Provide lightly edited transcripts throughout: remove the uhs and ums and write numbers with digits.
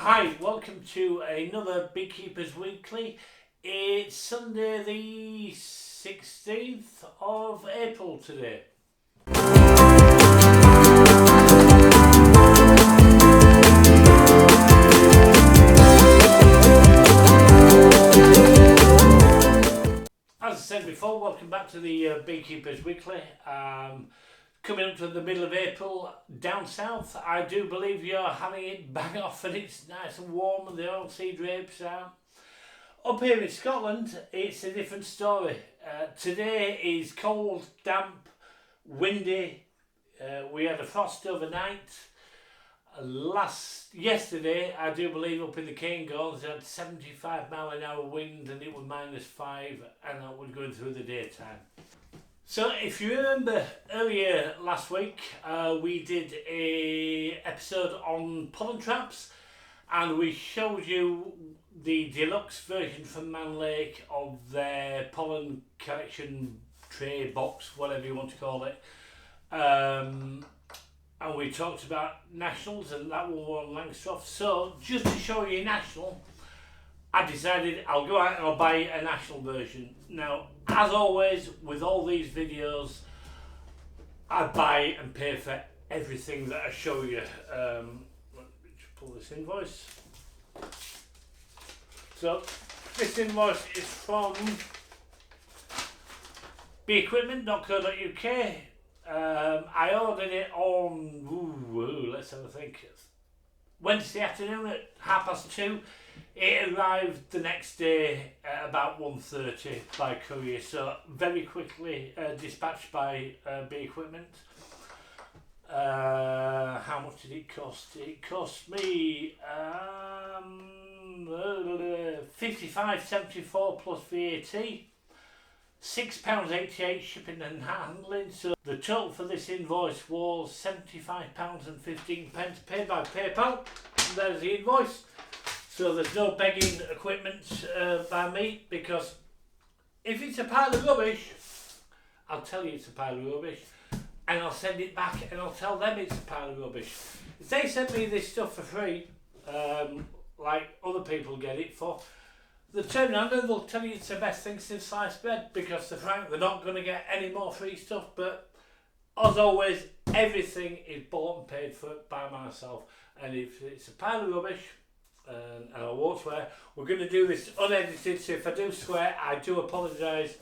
Hi, welcome to another Beekeepers Weekly. It's Sunday the 16th of April today. As I said before, welcome back to the Beekeepers Weekly. Coming up to the middle of April down south, I do believe you're having it bang off and it's nice and warm and the oilseed rapes are. Up here in Scotland, it's a different story. Today is cold, damp, windy. We had a frost overnight. Yesterday, I do believe up in the Cairngorms, they had 75-mile-an-hour wind and it was -5 and that was going through the daytime. So if you remember earlier last week, we did a episode on pollen traps and we showed you the deluxe version from Man Lake of their pollen collection tray, box, whatever you want to call it. And we talked about Nationals and that one on Langstroth. So just to show you National, I decided I'll go out and I'll buy a National version. Now, as always, with all these videos, I buy and pay for everything that I show you. Let me just pull this invoice. So, this invoice is from beekequipment.co.uk. I ordered it on, let's have a think, Wednesday afternoon at 2:30. It arrived the next day at about 1:30 by courier, so very quickly dispatched by Beekeeper. How much did it cost? It cost me £55.74 plus VAT, £6.88 shipping and handling. So the total for this invoice was £75.15 paid by PayPal. And there's the invoice. So there's no begging equipment by me, because if it's a pile of rubbish, I'll tell you it's a pile of rubbish and I'll send it back and I'll tell them it's a pile of rubbish. If they send me this stuff for free, like other people get it for, they'll turn around and they'll tell you it's the best thing since sliced bread, because they're not going to get any more free stuff. But as always, everything is bought and paid for by myself, and if it's a pile of rubbish, and I won't swear, we're going to do this unedited, so if I do swear, I do apologise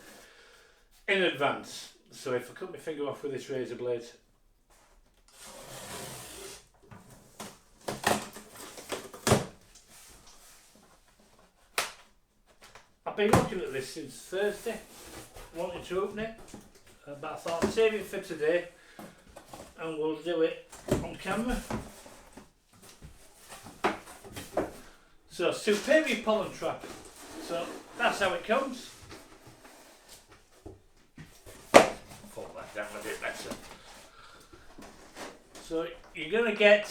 in advance. So if I cut my finger off with this razor blade, I've been looking at this since Thursday, wanting to open it, but I thought I'd save it for today and we'll do it on camera. So, Superior Pollen Trap. So, that's how it comes. Fold that down a bit better. So, you're going to get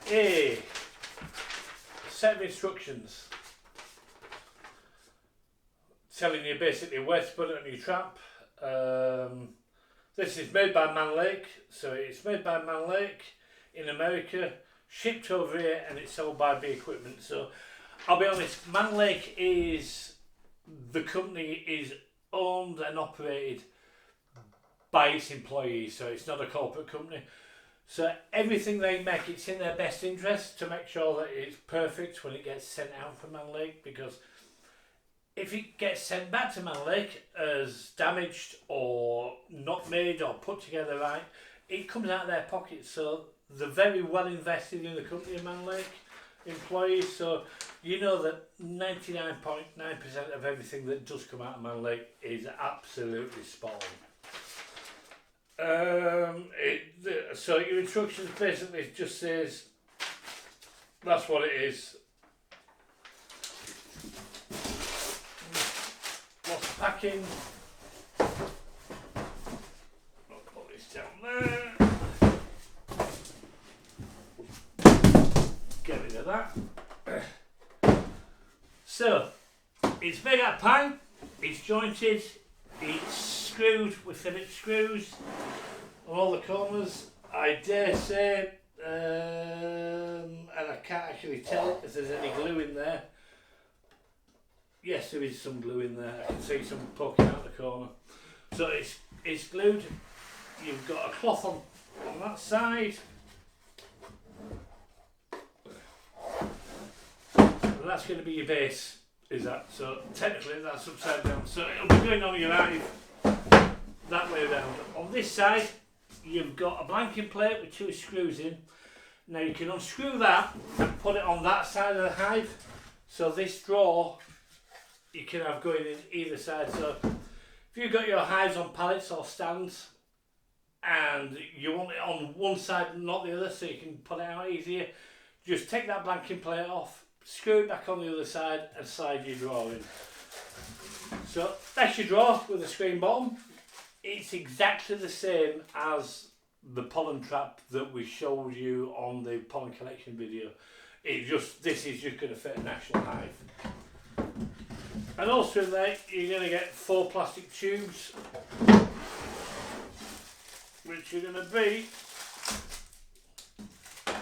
a set of instructions telling you basically where to put it on your trap. This is made by Man Lake. So, it's made by Man Lake in America, shipped over here, and it's sold by Beekeeper. So I'll be honest, Man Lake the company is owned and operated by its employees, so it's not a corporate company. So everything they make, it's in their best interest to make sure that it's perfect when it gets sent out from Man Lake, because if it gets sent back to Man Lake as damaged or not made or put together right, it comes out of their pockets. So they're very well invested in the company, Man Lake employees, so you know that 99.9% of everything that does come out of Man Lake is absolutely spot on. So your instructions basically just says that's what it is. Lots of packing. I'll put this down there. Get rid of that. So, it's made out of pine, it's jointed, it's screwed with Phillips screws on all the corners. I dare say, and I can't actually tell if there's any glue in there. Yes, there is some glue in there. I can see some poking out the corner. So it's glued. You've got a cloth on that side. And that's going to be your base, is that? So technically that's upside down. So it'll be going on your hive that way around. On this side, you've got a blanking plate with 2 screws in. Now you can unscrew that and put it on that side of the hive. So this drawer you can have going in either side. So if you've got your hives on pallets or stands and you want it on one side and not the other so you can put it out easier, just take that blanking plate off, screw it back on the other side and slide your drawer in. So that's your drawer with a screen bottom. It's exactly the same as the pollen trap that we showed you on the pollen collection video. This is just going to fit a National hive. And also in there you're going to get 4 plastic tubes, which are going to be the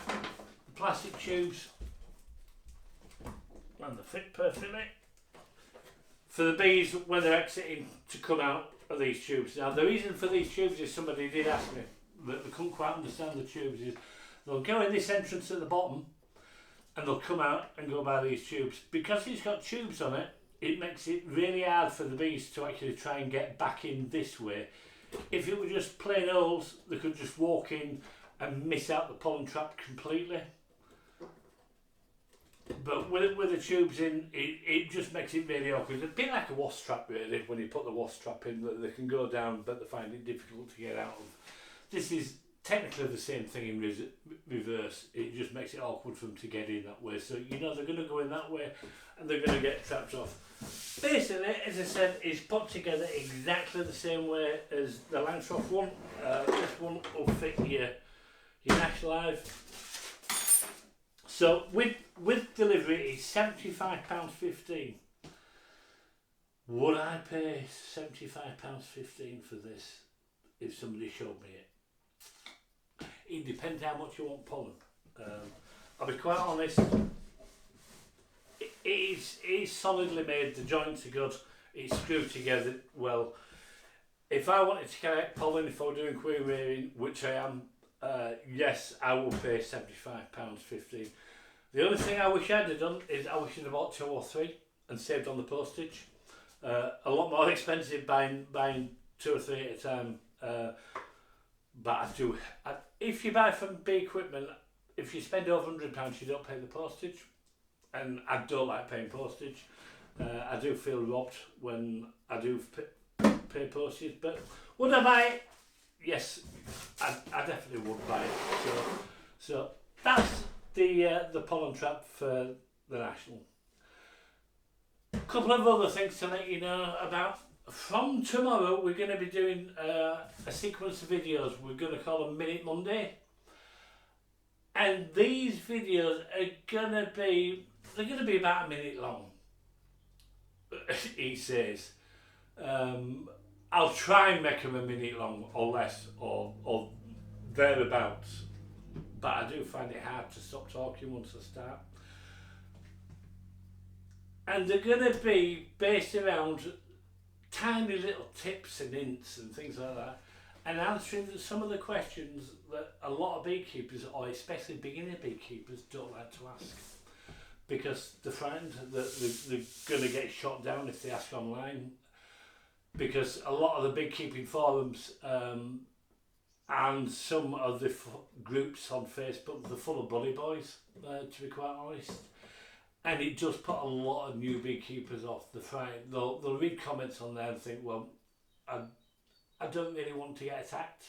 plastic tubes, and they fit perfectly for the bees when they're exiting to come out of these tubes. Now the reason for these tubes is, somebody did ask me that they couldn't quite understand the tubes, is they'll go in this entrance at the bottom and they'll come out and go by these tubes. Because it's got tubes on it, it makes it really hard for the bees to actually try and get back in this way. If it were just plain holes, they could just walk in and miss out the pollen trap completely. But with the tubes in, it just makes it really awkward. It's a bit like a wasp trap really, when you put the wasp trap in, that they can go down but they find it difficult to get out of. This is technically the same thing in reverse. It just makes it awkward for them to get in that way. So you know they're going to go in that way and they're going to get trapped off. Basically, as I said, it's put together exactly the same way as the Landstroth one. This one will fit your National hive. So with delivery it's £75.15. Would I pay £75.15 for this if somebody showed me it? It depends how much you want pollen. I'll be quite honest, it is solidly made, the joints are good, it's screwed together well. If I wanted to collect pollen, if I were doing queen rearing, which I am, yes, I will pay £75.15. The only thing I wish I'd have done is I wish I'd have bought 2 or 3 and saved on the postage. A lot more expensive buying 2 or 3 at a time. But if you buy from Bee Equipment, if you spend over £100 you don't pay the postage, and I don't like paying postage. I do feel robbed when I do pay postage, but would I buy it? Yes, I definitely would buy it. So that's the pollen trap for the National. A couple of other things to let you know about. From tomorrow we're going to be doing a sequence of videos. We're going to call them Minute Monday, and these videos are going to be about a minute long, he says. I'll try and make them a minute long or less or thereabouts, but I do find it hard to stop talking once I start. And they're going to be based around tiny little tips and hints and things like that, and answering some of the questions that a lot of beekeepers, or especially beginner beekeepers, don't like to ask, because they're frightened that they're going to get shot down if they ask online, because a lot of the beekeeping forums and some of the groups on Facebook, they're full of bully boys, to be quite honest. And it does put a lot of new beekeepers off. They'll read comments on there and think, well, I don't really want to get attacked.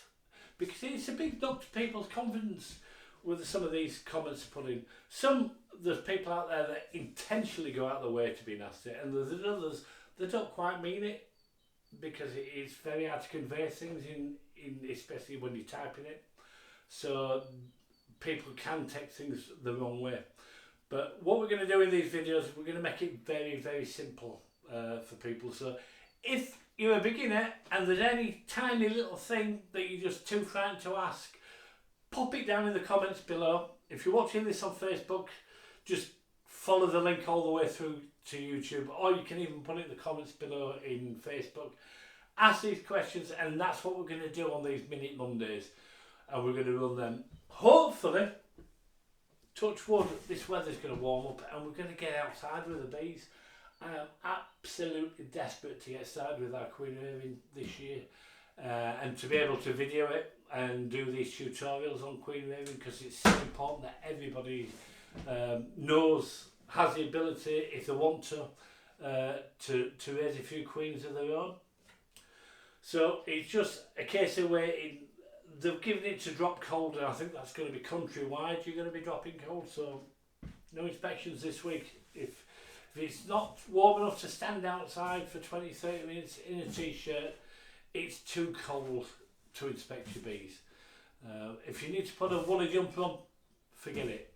Because it's a big knock to people's confidence with some of these comments put in. There's people out there that intentionally go out of their way to be nasty, and there's others that don't quite mean it, because it's very hard to convey things in especially when you're typing it. So people can take things the wrong way. But what we're going to do in these videos, we're going to make it very, very simple for people. So if you're a beginner and there's any tiny little thing that you're just too frightened to ask, pop it down in the comments below. If you're watching this on Facebook, just follow the link all the way through to YouTube, or you can even put it in the comments below in Facebook. Ask these questions, and that's what we're going to do on these Minute Mondays, and we're going to run them. Hopefully, touch wood, this weather's going to warm up and we're going to get outside with the bees. I am absolutely desperate to get started with our queen rearing this year, and to be able to video it and do these tutorials on queen rearing, because it's so important that everybody knows, has the ability, if they want to raise a few queens of their own. So it's just a case of waiting. They've given it to drop cold, and I think that's going to be countrywide. You're going to be dropping cold, so no inspections this week. If it's not warm enough to stand outside for 20-30 minutes in a t-shirt, it's too cold to inspect your bees. If you need to put a woolly jumper on, forget it.